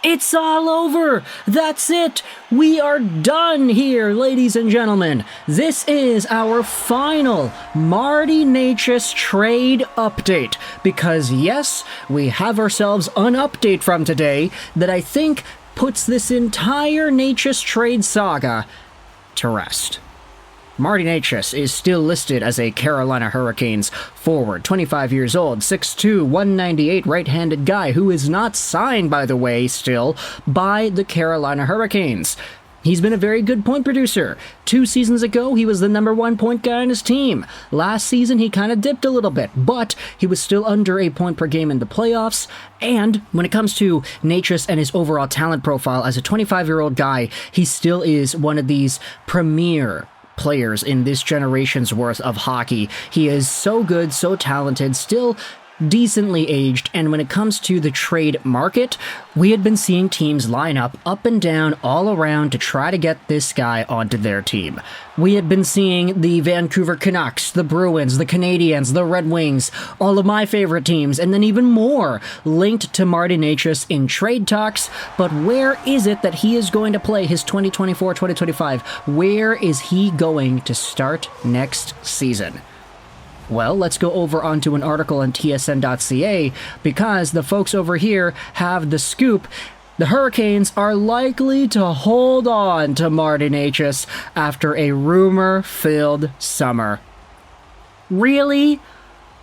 It's all over! That's it! We are done here, ladies and gentlemen! This is our final Marty Necas trade update, because yes, we have ourselves an update from today that I think puts this entire Necas trade saga to rest. Marty Necas is still listed as a Carolina Hurricanes forward, 25 years old, 6'2", 198 right-handed guy who is not signed, by the way, still, by the Carolina Hurricanes. He's been a very good point producer. 2 seasons ago, he was the #1 point guy on his team. Last season, he kind of dipped a little bit, but he was still under a point per game in the playoffs. And when it comes to Necas and his overall talent profile as a 25-year-old guy, he still is one of these premier players in this generation's worth of hockey. He is so good, so talented, still decently aged, and when it comes to the trade market, we had been seeing teams line up and down all around to try to get this guy onto their team. We had been seeing the Vancouver Canucks, the Bruins, the Canadiens, the Red Wings, all of my favorite teams, and then even more linked to Marty Necas in trade talks. But where is it that he is going to play his 2024-2025? Where is he going to start next season? Well, let's go over onto an article on tsn.ca, because the folks over here have the scoop. The Hurricanes are likely to hold on to Marty Necas after a rumor-filled summer. Really?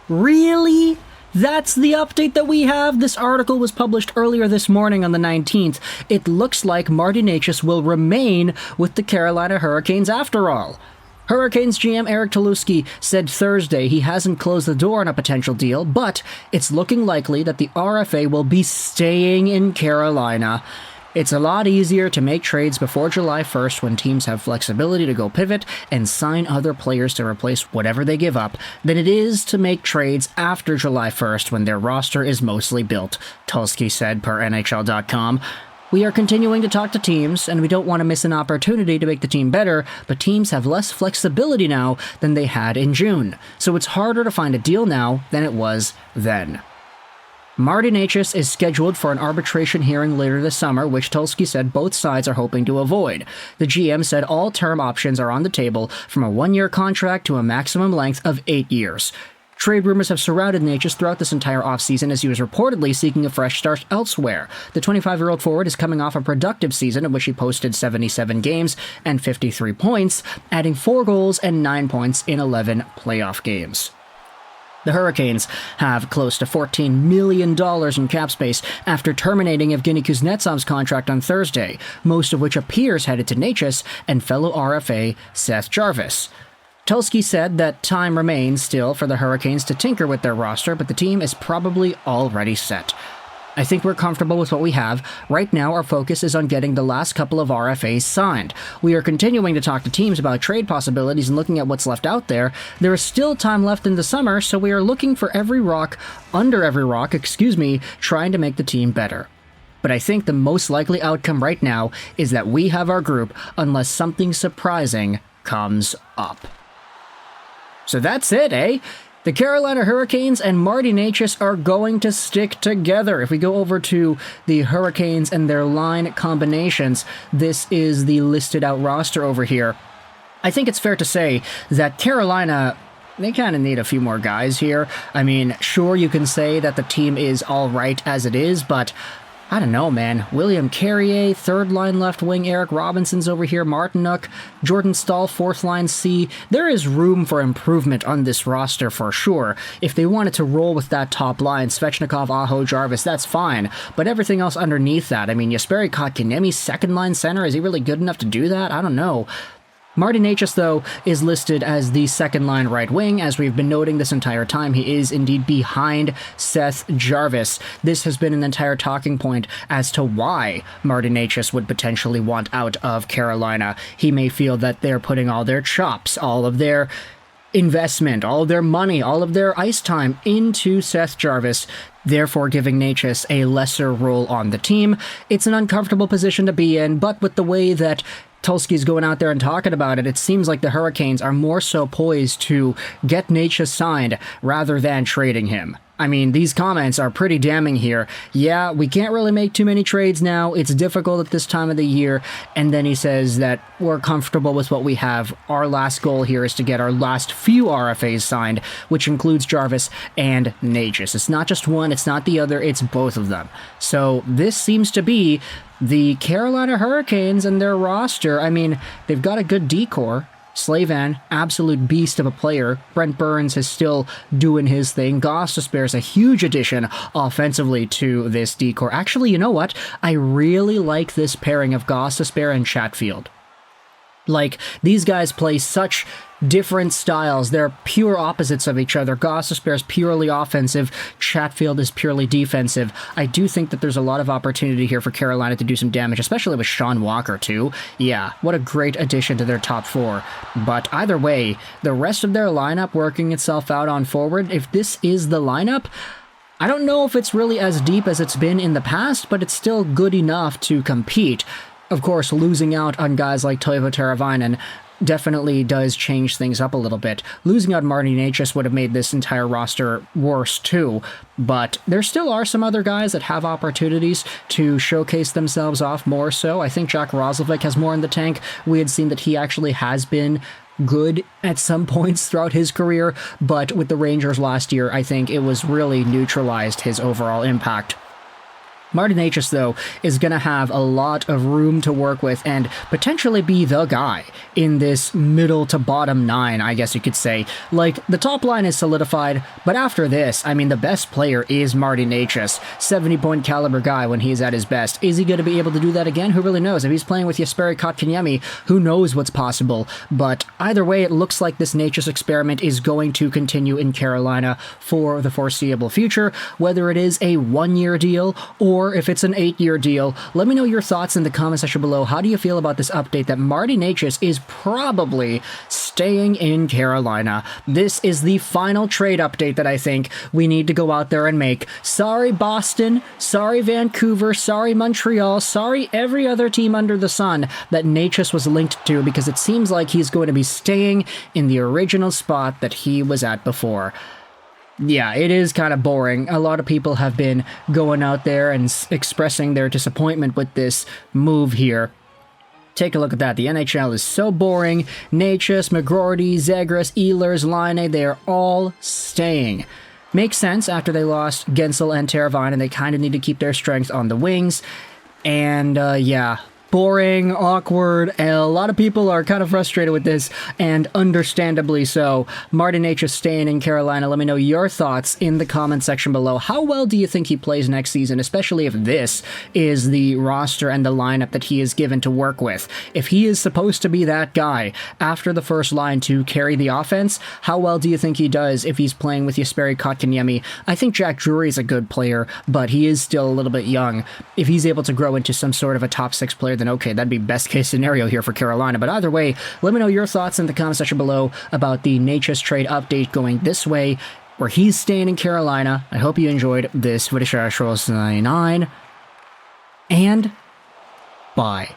Really? That's the update that we have? This article was published earlier this morning on the 19th. It looks like Marty Necas will remain with the Carolina Hurricanes after all. Hurricanes GM Eric Tuloski said Thursday he hasn't closed the door on a potential deal, but it's looking likely that the RFA will be staying in Carolina. It's a lot easier to make trades before July 1st when teams have flexibility to go pivot and sign other players to replace whatever they give up than it is to make trades after July 1st when their roster is mostly built, Tulsky said per NHL.com. We are continuing to talk to teams, and we don't want to miss an opportunity to make the team better, but teams have less flexibility now than they had in June, so it's harder to find a deal now than it was then. Marty Necas is scheduled for an arbitration hearing later this summer, which Tulsky said both sides are hoping to avoid. The GM said all term options are on the table, from a 1-year contract to a maximum length of 8 years. Trade rumors have surrounded Necas throughout this entire offseason as he was reportedly seeking a fresh start elsewhere. The 25-year-old forward is coming off a productive season in which he posted 77 games and 53 points, adding 4 goals and 9 points in 11 playoff games. The Hurricanes have close to $14 million in cap space after terminating Evgeny Kuznetsov's contract on Thursday, most of which appears headed to Necas and fellow RFA Seth Jarvis. Tulsky said that time remains still for the Hurricanes to tinker with their roster, but the team is probably already set. I think we're comfortable with what we have. Right now, our focus is on getting the last couple of RFAs signed. We are continuing to talk to teams about trade possibilities and looking at what's left out there. There is still time left in the summer, so we are looking for under every rock, trying to make the team better. But I think the most likely outcome right now is that we have our group unless something surprising comes up. So that's it, eh? The Carolina Hurricanes and Marty Necas are going to stick together. If we go over to the Hurricanes and their line combinations, this is the listed out roster over here. I think it's fair to say that Carolina, they kind of need a few more guys here. I mean, sure, you can say that the team is all right as it is, but I don't know, man. William Carrier, third-line left wing. Eric Robinson's over here. Martin Necas, Jordan Staal, fourth-line C. There is room for improvement on this roster for sure. If they wanted to roll with that top line, Svechnikov, Aho, Jarvis, that's fine. But everything else underneath that, I mean, Jesperi Kotkaniemi, second-line center, is he really good enough to do that? I don't know. Marty Necas, though, is listed as the second-line right wing. As we've been noting this entire time, he is indeed behind Seth Jarvis. This has been an entire talking point as to why Marty Necas would potentially want out of Carolina. He may feel that they're putting all their chops, all of their investment, all of their money, all of their ice time into Seth Jarvis, therefore giving Necas a lesser role on the team. It's an uncomfortable position to be in, but with the way that Tulsky's going out there and talking about it, it seems like the Hurricanes are more so poised to get Necas signed rather than trading him. I mean, these comments are pretty damning here. Yeah, we can't really make too many trades now. It's difficult at this time of the year. And then he says that we're comfortable with what we have. Our last goal here is to get our last few RFAs signed, which includes Jarvis and Necas. It's not just one, it's not the other, it's both of them. So this seems to be the Carolina Hurricanes and their roster. I mean, they've got a good decor. Slavin, absolute beast of a player. Brent Burns is still doing his thing. Gostisbehere is a huge addition offensively to this decor. Actually, you know what? I really like this pairing of Gostisbehere and Chatfield. Like, these guys play such different styles. They're pure opposites of each other. Gostisbehere is purely offensive. Chatfield is purely defensive. I do think that there's a lot of opportunity here for Carolina to do some damage, especially with Sean Walker, too. Yeah, what a great addition to their top four. But either way, the rest of their lineup working itself out on forward, if this is the lineup, I don't know if it's really as deep as it's been in the past, but it's still good enough to compete. Of course, losing out on guys like Toivo Teravainen definitely does change things up a little bit. Losing out Martin Necas would have made this entire roster worse too, but there still are some other guys that have opportunities to showcase themselves off more so. I think Jack Roslovic has more in the tank. We had seen that he actually has been good at some points throughout his career, but with the Rangers last year, I think it was really neutralized his overall impact. Martin Necas, though, is going to have a lot of room to work with and potentially be the guy in this middle to bottom nine, I guess you could say. Like, the top line is solidified, but after this, I mean, the best player is Martin Necas. 70-point caliber guy when he's at his best. Is he going to be able to do that again? Who really knows? If he's playing with Jesperi Kotkaniemi, who knows what's possible? But either way, it looks like this Necas experiment is going to continue in Carolina for the foreseeable future, whether it is a one-year deal or if it's an 8-year deal. Let me know your thoughts in the comment section below. How do you feel about this update that Martin Necas is probably staying in Carolina? This is the final trade update that I think we need to go out there and make. Sorry Boston, sorry Vancouver, sorry Montreal, sorry every other team under the sun that Necas was linked to, because it seems like he's going to be staying in the original spot that he was at before. Yeah, it is kind of boring. A lot of people have been going out there and expressing their disappointment with this move here. Take a look at that. The NHL is so boring. Necas, McGroarty, Zegras, Ehlers, Laine, they are all staying. Makes sense after they lost Gensel and Teravainen, and they kind of need to keep their strength on the wings. And, yeah, boring, awkward, and a lot of people are kind of frustrated with this, and understandably so. Martin Necas staying in Carolina. Let me know your thoughts in the comment section below. How well do you think he plays next season, especially if this is the roster and the lineup that he is given to work with? If he is supposed to be that guy after the first line to carry the offense, how well do you think he does if he's playing with Jesperi Kotkaniemi? I think Jack Drury is a good player, but he is still a little bit young. If he's able to grow into some sort of a top 6 player, then okay, that'd be best case scenario here for Carolina. But either way, let me know your thoughts in the comment section below about the Necas trade update going this way, where he's staying in Carolina. I hope you enjoyed this video. 9, and bye.